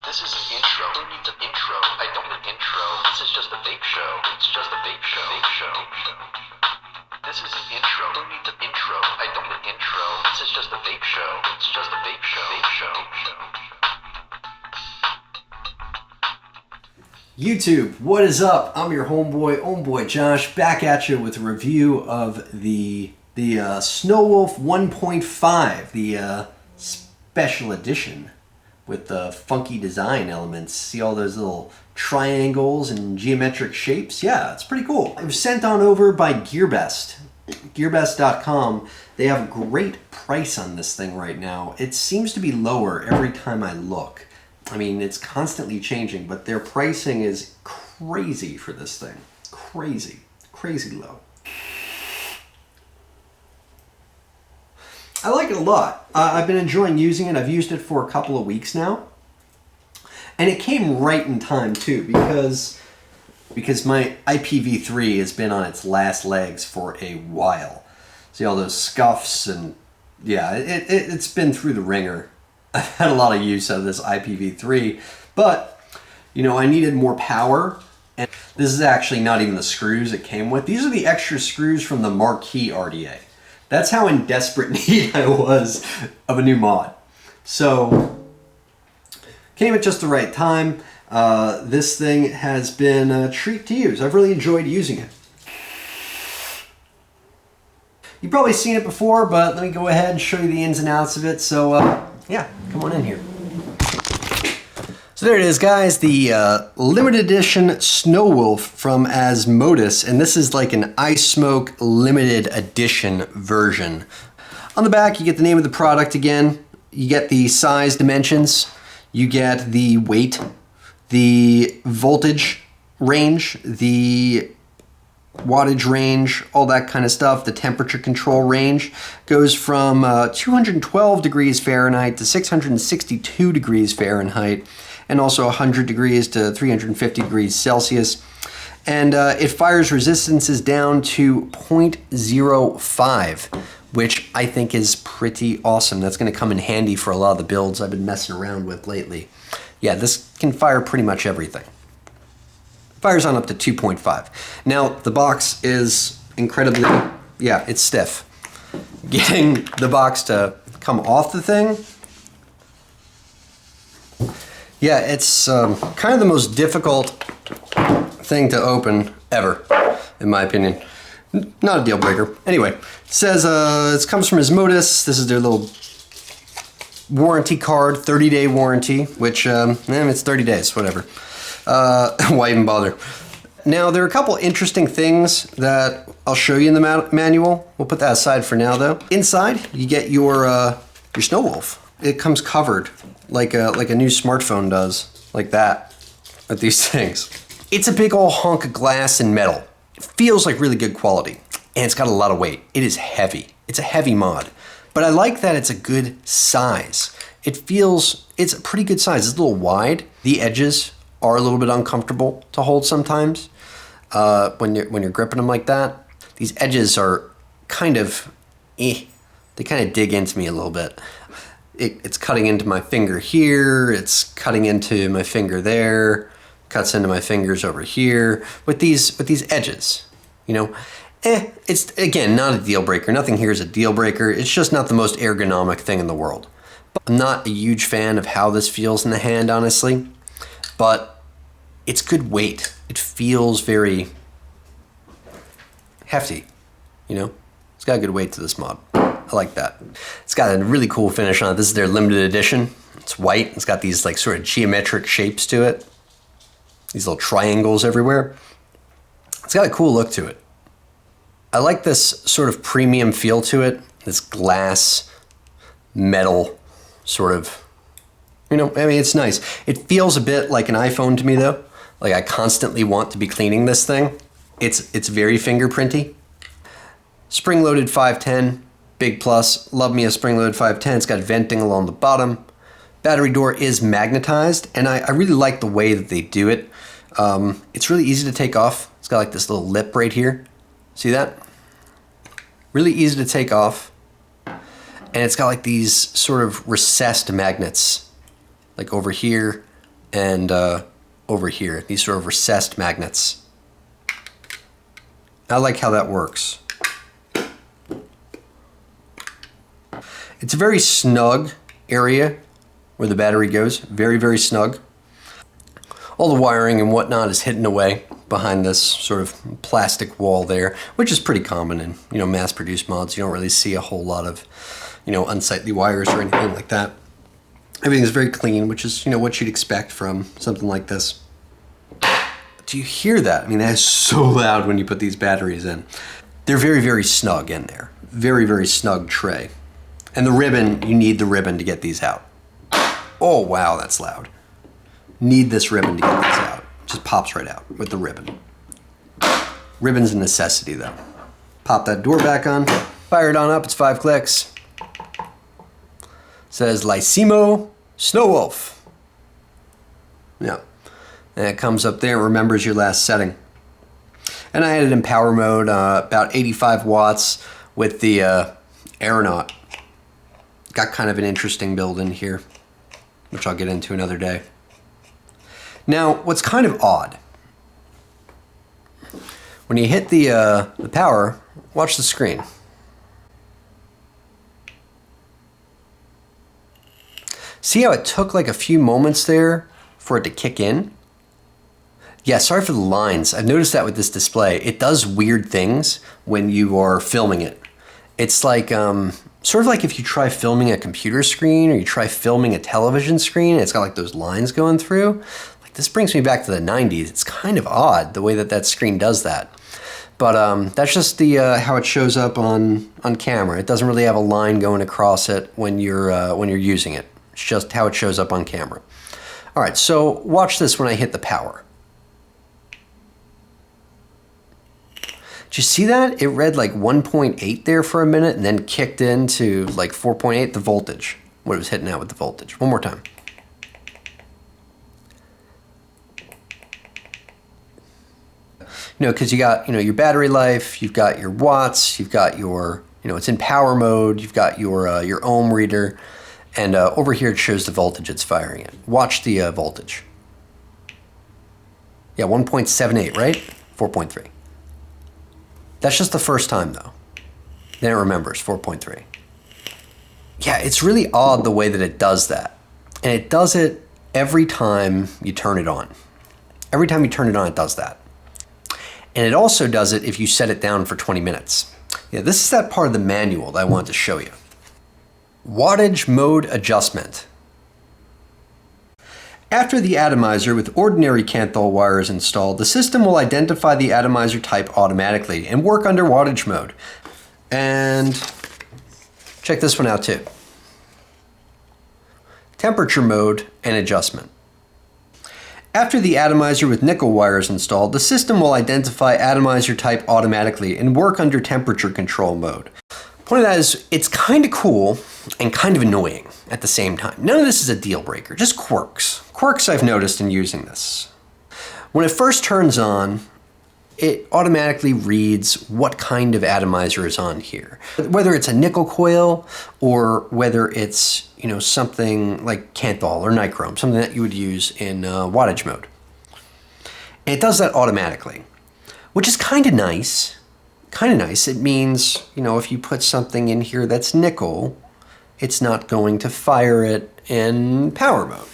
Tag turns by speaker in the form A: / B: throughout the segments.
A: This is an intro. Who needs an intro? I don't need an intro. This is just a vape show. It's just a vape show. Vape show. This is an intro. Who needs an intro? I don't need an intro. This is just a vape show. It's just a vape show. Vape show.
B: YouTube, what is up? I'm your homeboy Josh, back at you with a review of the Snowwolf 1.5, the special edition with the funky design elements. See all those little triangles and geometric shapes? Yeah, it's pretty cool. It was sent on over by Gearbest. Gearbest.com. They have a great price on this thing right now. It seems to be lower every time I look. I mean, it's constantly changing, but their pricing is crazy for this thing. Crazy. Crazy low. I like it a lot. I've been enjoying using it. I've used it for a couple of weeks now. And it came right in time, too, because my IPv3 has been on its last legs for a while. See all those scuffs and, yeah, it's been through the ringer. I've had a lot of use of this IPv3, but, you know, I needed more power. And this is actually not even the screws it came with. These are the extra screws from the Marquee RDA. That's how in desperate need I was of a new mod. So, came at just the right time. This thing has been a treat to use. I've really enjoyed using it. You've probably seen it before, but let me go ahead and show you the ins and outs of it. So, yeah, come on in here. So there it is, guys, the limited edition Snowwolf from Asmodus, and this is like an Ice Smoke limited edition version. On the back, you get the name of the product again, you get the size dimensions, you get the weight, the voltage range, the wattage range, all that kind of stuff. The temperature control range goes from 212 degrees Fahrenheit to 662 degrees Fahrenheit, and also 100 degrees to 350 degrees Celsius. And it fires resistances down to 0.05, which I think is pretty awesome. That's going to come in handy for a lot of the builds I've been messing around with lately. Yeah, this can fire pretty much everything. Fires on up to 2.5. Now, the box is incredibly, yeah, it's stiff. Getting the box to come off the thing, yeah, it's kind of the most difficult thing to open ever, in my opinion. Not a deal breaker. Anyway, it says it comes from Asmodus. This is their little warranty card, 30-day warranty, which, it's 30 days, whatever. Why even bother? Now, there are a couple interesting things that I'll show you in the manual. We'll put that aside for now, though. Inside, you get your Snowwolf. It comes covered like a new smartphone does, like that, with these things. It's a big old hunk of glass and metal. It feels like really good quality, and it's got a lot of weight. It is heavy. It's a heavy mod, but I like that it's a good size. It's a pretty good size. It's a little wide. The edges are a little bit uncomfortable to hold sometimes when you're gripping them like that. These edges are kind of, they kind of dig into me a little bit. It's cutting into my finger here, it's cutting into my finger there, cuts into my fingers over here with these edges, you know. It's, again, not a deal breaker. Nothing here is a deal breaker. It's just not the most ergonomic thing in the world. But I'm not a huge fan of how this feels in the hand, honestly. But it's good weight. It feels very hefty, you know? It's got a good weight to this mod. I like that. It's got a really cool finish on it. This is their limited edition. It's white. It's got these like sort of geometric shapes to it. These little triangles everywhere. It's got a cool look to it. I like this sort of premium feel to it. This glass, metal sort of, you know, I mean, it's nice. It feels a bit like an iPhone to me, though. Like, I constantly want to be cleaning this thing. It's very fingerprinty. Spring-loaded 510, big plus. Love me a spring-loaded 510. It's got venting along the bottom. Battery door is magnetized, and I really like the way that they do it. It's really easy to take off. It's got like this little lip right here. See that? Really easy to take off. And it's got like these sort of recessed magnets, like over here and over here. These sort of recessed magnets. I like how that works. It's a very snug area where the battery goes. Very, very snug. All the wiring and whatnot is hidden away behind this sort of plastic wall there, which is pretty common in, you know, mass-produced mods. You don't really see a whole lot of, you know, unsightly wires or anything like that. Everything is very clean, which is, you know, what you'd expect from something like this. Do you hear that? I mean, that is so loud when you put these batteries in. They're very, very snug in there. Very, very snug tray. And the ribbon, you need the ribbon to get these out. Oh, wow, that's loud. Need this ribbon to get these out. Just pops right out with the ribbon. Ribbon's a necessity, though. Pop that door back on. Fire it on up. It's 5 clicks. Says Lysimo Snowwolf. Yeah. And it comes up there and remembers your last setting. And I had it in power mode, about 85 watts with the aeronaut. Got kind of an interesting build in here, which I'll get into another day. Now, what's kind of odd, when you hit the power, watch the screen. See how it took like a few moments there for it to kick in? Yeah, sorry for the lines. I've noticed that with this display. It does weird things when you are filming it. It's like, sort of like if you try filming a computer screen or you try filming a television screen, it's got like those lines going through. Like this brings me back to the 90s. It's kind of odd the way that that screen does that. But that's just the how it shows up on camera. It doesn't really have a line going across it when you're using it. It's just how it shows up on camera. All right, so watch this when I hit the power. Did you see that? It read like 1.8 there for a minute and then kicked into like 4.8, the voltage, what it was hitting out with the voltage. One more time. You know, because you got, you know, your battery life, you've got your watts, you've got your, you know, it's in power mode, you've got your ohm reader, and over here it shows the voltage it's firing at. Watch the voltage. Yeah, 1.78, right? 4.3. That's just the first time though. Then it remembers 4.3. Yeah, it's really odd the way that it does that. And it does it every time you turn it on. Every time you turn it on, it does that. And it also does it if you set it down for 20 minutes. Yeah, this is that part of the manual that I wanted to show you. Wattage mode adjustment. After the atomizer with ordinary Canthal wires installed, the system will identify the atomizer type automatically and work under wattage mode. And check this one out too. Temperature mode and adjustment. After the atomizer with nickel wires installed, the system will identify atomizer type automatically and work under temperature control mode. Point of that is, it's kind of cool and kind of annoying at the same time. None of this is a deal breaker, just quirks. Quirks I've noticed in using this. When it first turns on, it automatically reads what kind of atomizer is on here. Whether it's a nickel coil or whether it's, you know, something like Canthal or nichrome, something that you would use in wattage mode. And it does that automatically, which is kind of nice. Kind of nice. It means, you know, if you put something in here that's nickel, it's not going to fire it in power mode,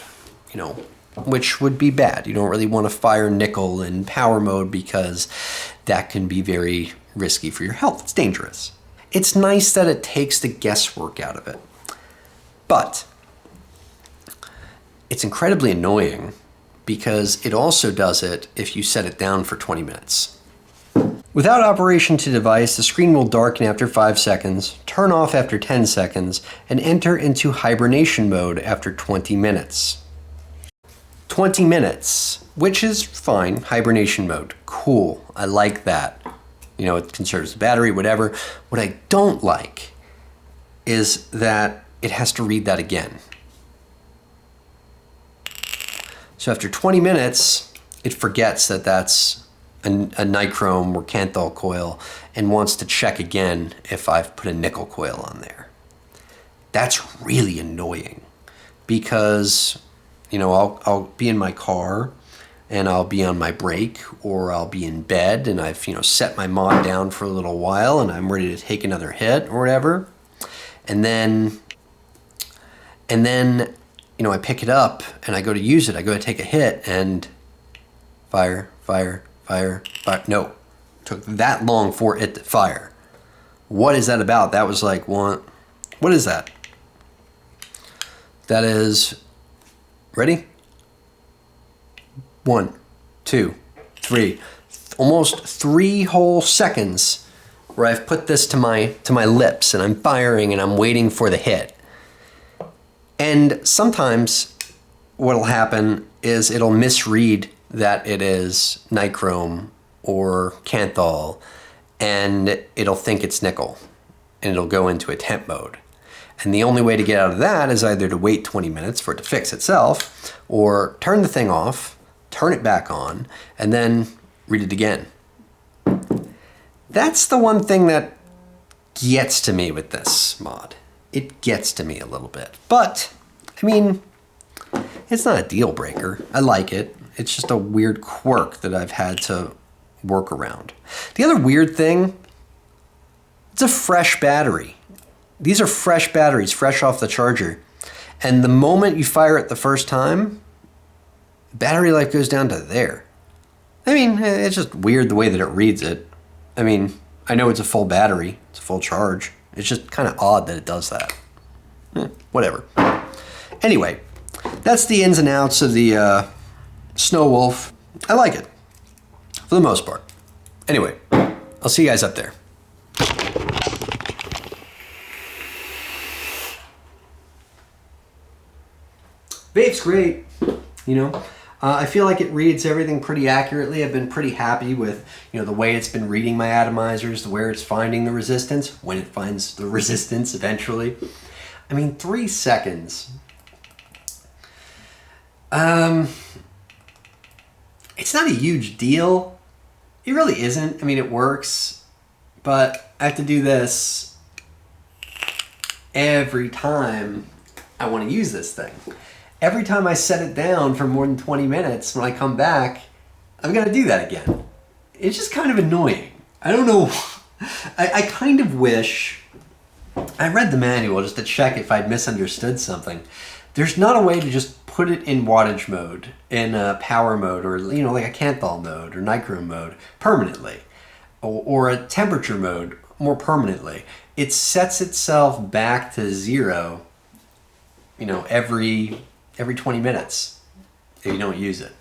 B: you know, which would be bad. You don't really want to fire nickel in power mode because that can be very risky for your health. It's dangerous. It's nice that it takes the guesswork out of it, but it's incredibly annoying because it also does it if you set it down for 20 minutes. Without operation to device, the screen will darken after 5 seconds, turn off after 10 seconds, and enter into hibernation mode after 20 minutes. 20 minutes, which is fine, hibernation mode, cool, I like that. You know, it conserves the battery, whatever. What I don't like is that it has to read that again. So after 20 minutes, it forgets that that's a nichrome or Canthal coil and wants to check again if I've put a nickel coil on there. That's really annoying because, you know, I'll be in my car and I'll be on my break, or I'll be in bed and I've, you know, set my mod down for a little while and I'm ready to take another hit or whatever. And then, you know, I pick it up and I go to use it. I go to take a hit and fire. No, it took that long for it to fire. What is that about? That was like what is that? That is, ready? 1, 2, 3, almost 3 whole seconds where I've put this to my lips and I'm firing and I'm waiting for the hit. And sometimes what'll happen is it'll misread that it is nichrome or canthal, and it'll think it's nickel and it'll go into a temp mode. And the only way to get out of that is either to wait 20 minutes for it to fix itself, or turn the thing off, turn it back on, and then read it again. That's the one thing that gets to me with this mod. It gets to me a little bit. But, I mean, it's not a deal breaker. I like it. It's just a weird quirk that I've had to work around. The other weird thing, it's a fresh battery. These are fresh batteries, fresh off the charger. And the moment you fire it the first time, battery life goes down to there. I mean, it's just weird the way that it reads it. I mean, I know it's a full battery, it's a full charge. It's just kind of odd that it does that. Whatever. Anyway, that's the ins and outs of the Snow Wolf. I like it, for the most part. Anyway, I'll see you guys up there. Vape's great, you know. I feel like it reads everything pretty accurately. I've been pretty happy with, you know, the way it's been reading my atomizers, where it's finding the resistance, when it finds the resistance eventually. I mean, 3 seconds. It's not a huge deal. It really isn't. I mean, it works, but I have to do this every time I want to use this thing. Every time I set it down for more than 20 minutes, when I come back, I've got to do that again. It's just kind of annoying. I don't know. I kind of wish I read the manual just to check if I'd misunderstood something. There's not a way to just put it in wattage mode, in power mode, or, you know, like a canthal mode or nichrome mode permanently, or a temperature mode more permanently. It sets itself back to 0, you know, every 20 minutes if you don't use it.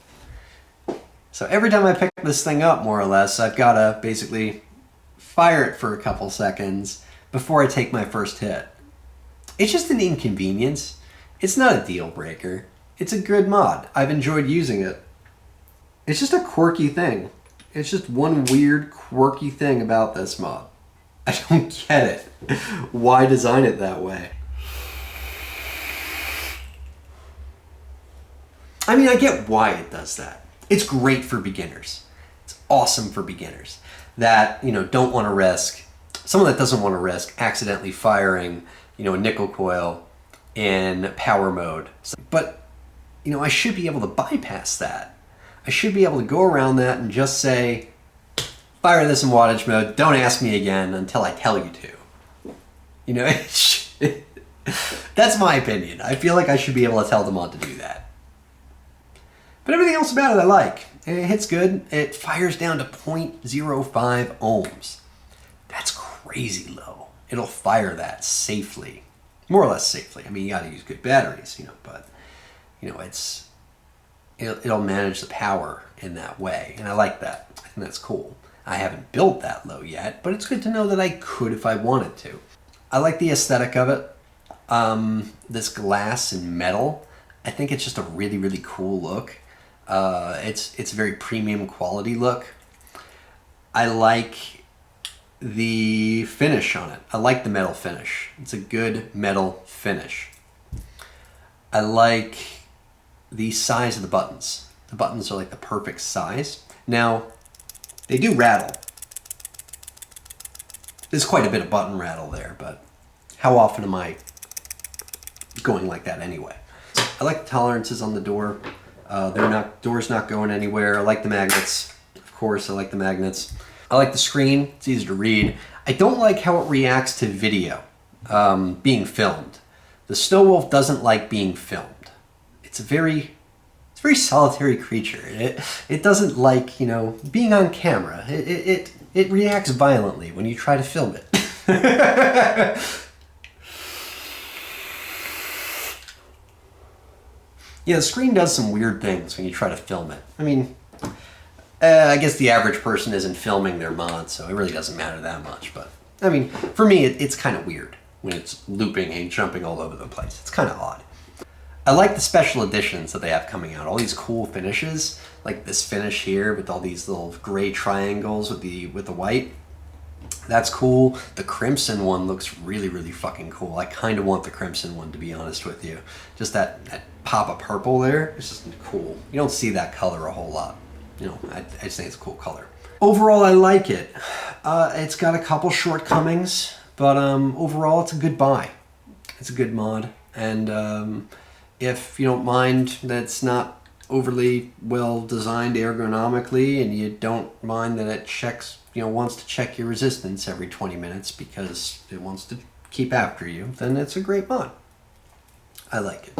B: So every time I pick this thing up, more or less, I've got to basically fire it for a couple seconds before I take my first hit. It's just an inconvenience. It's not a deal breaker. It's a good mod. I've enjoyed using it. It's just a quirky thing. It's just one weird, quirky thing about this mod. I don't get it. Why design it that way? I mean, I get why it does that. It's great for beginners. It's awesome for beginners that, you know, don't want to risk, someone that doesn't want to risk accidentally firing, you know, a nickel coil in power mode. But, you know, I should be able to bypass that. I should be able to go around that and just say, fire this in wattage mode, don't ask me again until I tell you to. You know, that's my opinion. I feel like I should be able to tell the mod to do that. But everything else about it I like. It hits good. It fires down to 0.05 ohms. That's crazy low. It'll fire that safely. More or less safely. I mean, you gotta use good batteries, you know, but, you know, it'll manage the power in that way. And I like that. I think that's cool. I haven't built that low yet, but it's good to know that I could if I wanted to. I like the aesthetic of it. This glass and metal, I think it's just a really, really cool look. It's a very premium quality look. I like the finish on it. I like the metal finish. It's a good metal finish. I like the size of the buttons. The buttons are like the perfect size. Now, they do rattle. There's quite a bit of button rattle there, but how often am I going like that anyway? I like the tolerances on the door. Door's not going anywhere. I like the magnets. Of course, I like the magnets. I like the screen. It's easy to read. I don't like how it reacts to video being filmed. The Snow Wolf doesn't like being filmed. It's a very solitary creature. It doesn't like, you know, being on camera. It reacts violently when you try to film it. Yeah, the screen does some weird things when you try to film it. I mean, I guess the average person isn't filming their mod, so it really doesn't matter that much. But, I mean, for me, it's kind of weird when it's looping and jumping all over the place. It's kind of odd. I like the special editions that they have coming out. All these cool finishes, like this finish here with all these little gray triangles with the white. That's cool. The crimson one looks really, really fucking cool. I kind of want the crimson one, to be honest with you. Just that pop of purple there, it's just cool. You don't see that color a whole lot. You know, I just think it's a cool color. Overall, I like it. It's got a couple shortcomings, but overall, it's a good buy. It's a good mod, and if you don't mind that it's not overly well designed ergonomically, and you don't mind that it checks, you know, wants to check your resistance every 20 minutes because it wants to keep after you, then it's a great mod. I like it.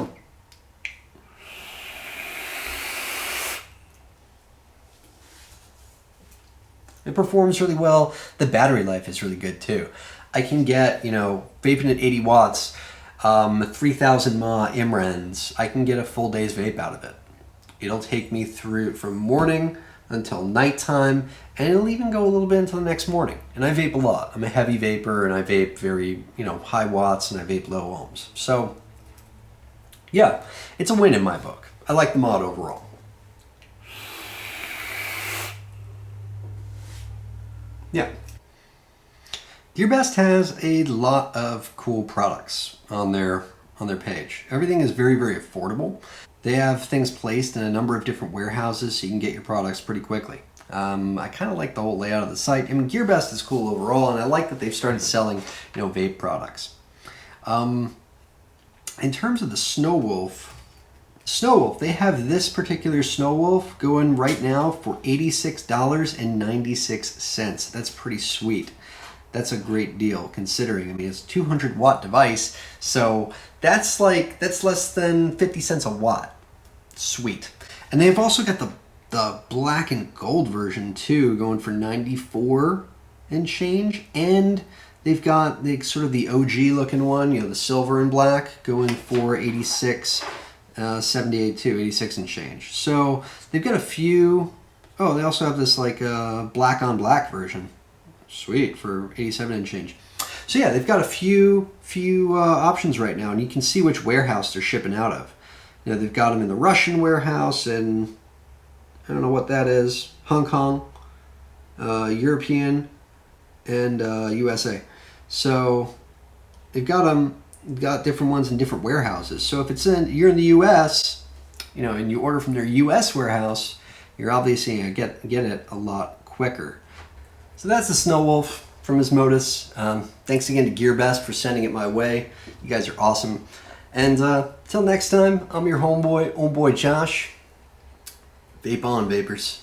B: It performs really well. The battery life is really good too. I can get, you know, vaping at 80 watts, 3000 mAh IMRENs. I can get a full day's vape out of it. It'll take me through from morning until nighttime, and it'll even go a little bit until the next morning. And I vape a lot. I'm a heavy vapor, and I vape very, you know, high watts, and I vape low ohms. So, yeah, it's a win in my book. I like the mod overall. Yeah. Gearbest has a lot of cool products on their page. Everything is very, very affordable. They have things placed in a number of different warehouses so you can get your products pretty quickly. I kind of like the whole layout of the site. I mean, Gearbest is cool overall, and I like that they've started selling, you know, vape products. In terms of the Snow Wolf, they have this particular Snow Wolf going right now for $86.96. That's pretty sweet. That's a great deal considering, I mean, it's a 200 watt device, so that's less than 50 cents a watt. Sweet. And they've also got the black and gold version too, going for 94 and change, and they've got sort of the OG looking one, you know, the silver and black, going for 78 too, 86 and change. So they've got a few. Oh, they also have this like black on black version. Sweet, for 87 and change. So yeah, they've got a few options right now, and you can see which warehouse they're shipping out of. You know, they've got them in the Russian warehouse, and I don't know what that is, Hong Kong, European, and USA. So they've got different ones in different warehouses. So if you're in the US, you know, and you order from their US warehouse, you're obviously gonna get it a lot quicker. So that's the Snow Wolf from Asmodus. Thanks again to Gearbest for sending it my way. You guys are awesome. And till next time, I'm your homeboy, old boy Josh. Vape on, Vapers.